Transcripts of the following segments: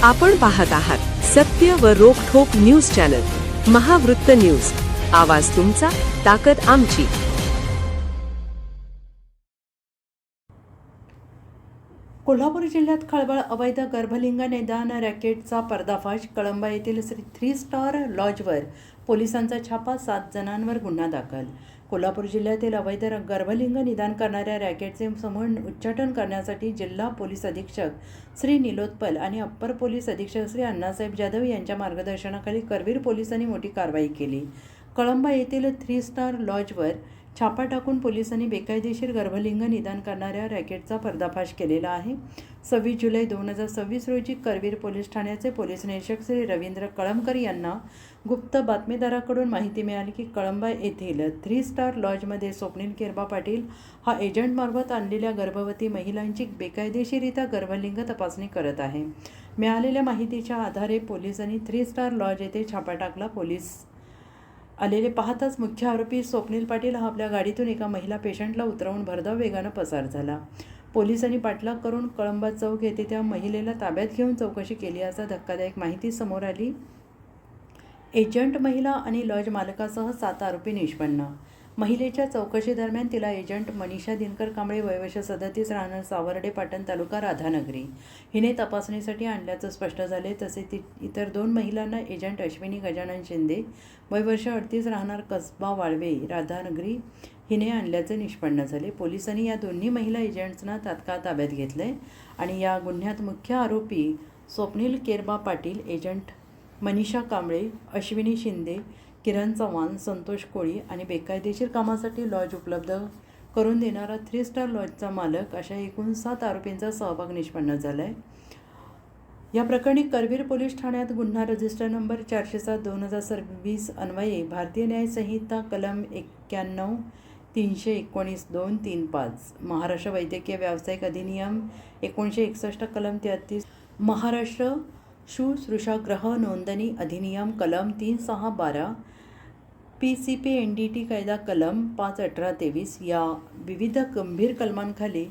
आपण पाहत आहात सत्य व रोखठोक न्यूज चॅनल महावृत्त न्यूज। आवाज तुमचा, ताकद आमची। कोल्हापूर जिल्ह्यात खळबळ अवैध गर्भलिंग निदान रॅकेटचा पर्दाफाश। कळंबा येथील 3 स्टार लॉजवर पोलिसांचा छापा, 7 जणांवर गुन्हा दाखल। कोल्हापूर जिल्ह्यातील अवैध गर्भलिंग निदान करणाऱ्या रॅकेटचे समूळ उच्चाटन करण्यासाठी जिल्हा पोलीस अधीक्षक श्री निलोत्पल आणि अप्पर पोलीस अधीक्षक श्री अण्णासाहेब जाधव यांच्या मार्गदर्शनाखाली करवीर पोलिसांनी मोठी कारवाई केली। कळंबा येथील 3 स्टार लॉजवर छापा टाकून पोलिसांनी बेकायदेशीर गर्भलिंग निदान करणाऱ्या रॅकेटचा पर्दाफाश केलेला आहे। 26 जुलै 2026 रोजी करवीर पोलीस ठाण्याचे पोलीस निरीक्षक श्री रवींद्र कळमकर यांना गुप्त बातमीदाराकडून माहिती मिळाली की कळंबा येथील 3 स्टार लॉजमध्ये स्वप्नील केरबा पाटील हा एजंटमार्फत आणलेल्या गर्भवती महिलांची बेकायदेशीरित्या गर्भलिंग तपासणी करत आहे। मिळालेल्या माहितीच्या आधारे पोलिसांनी 3 स्टार लॉज येथे छापा टाकला। पोलीस आलेले पाहताच मुख्य आरोपी स्वप्नील पाटील हा आपल्या गाडीतून एका महिला पेशंटला उतरवून भरधाव वेगानं पसार झाला। पोलिसांनी पाठलाग करून कळंबा चौक येथे त्या महिलेला ताब्यात घेऊन चौकशी केली असता धक्कादायक माहिती समोर आली। एजंट महिला आणि लॉज मालकासह 7 आरोपी निष्पन्न। महिलेच्या चौकशी दरम्यान तिला एजंट मनीषा दिनकर कांबळे वय वर्ष 37 राहणार सावर्डे पाटण तालुका राधानगरी हिने तपासणीसाठी आणल्याचं स्पष्ट झाले। तसेच इतर 2 महिलांना एजंट अश्विनी गजानन शिंदे वय वर्ष 38 राहणार कसबा वाळवे राधानगरी हिने आणल्याचे निष्पन्न झाले। पोलिसांनी या दोन्ही महिला एजंट्सना तात्काळ ताब्यात घेतले आणि या गुन्ह्यात मुख्य आरोपी स्वप्नील केरबा पाटील, एजंट मनीषा कांबळे, अश्विनी शिंदे, किरण चव्हाण, संतोष कोळी आणि बेकायदेशीर कामासाठी लॉज उपलब्ध करून देणारा 3 स्टार लॉजचा मालक अशा एकूण 7 आरोपींचा सहभाग निष्पन्न झाला आहे। या प्रकरणी करवीर पोलीस ठाण्यात गुन्हा रजिस्टर नंबर 407/2026 अन्वये भारतीय न्याय संहिता कलम 91, 319, 235, महाराष्ट्र वैद्यकीय व्यावसायिक अधिनियम 1961 कलम 33, महाराष्ट्र शुश्रूषागृह नोंदणी अधिनियम कलम 3612, PCPNDT कायदा कलम 518-23 या विविध गंभीर कलमांखाली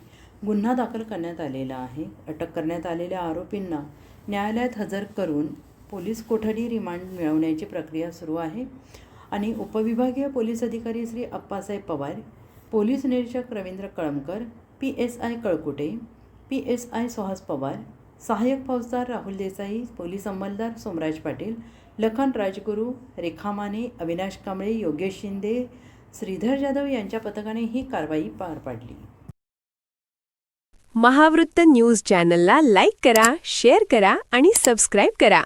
गुन्हा दाखल करण्यात आलेला आहे। अटक करण्यात आलेल्या आरोपींना न्यायालयात हजर करून पोलीस कोठडी रिमांड मिळवण्याची प्रक्रिया सुरू आहे आणि उपविभागीय पोलीस अधिकारी श्री अप्पासाहेब पवार, पोलीस निरीक्षक रवींद्र कळमकर, PSI कळकुटे, PSI सुहास पवार, सहाय्यक फौजदार राहुल देसाई, पोलीस अंमलदार सोमराज पाटील, लखन राजगुरू, रेखा माने, अविनाश कांबळे, योगेश शिंदे, श्रीधर जाधव यांच्या पथकाने ही कारवाई पार पाडली। महावृत्त न्यूज चॅनलला लाईक करा, शेअर करा आणि सबस्क्राईब करा।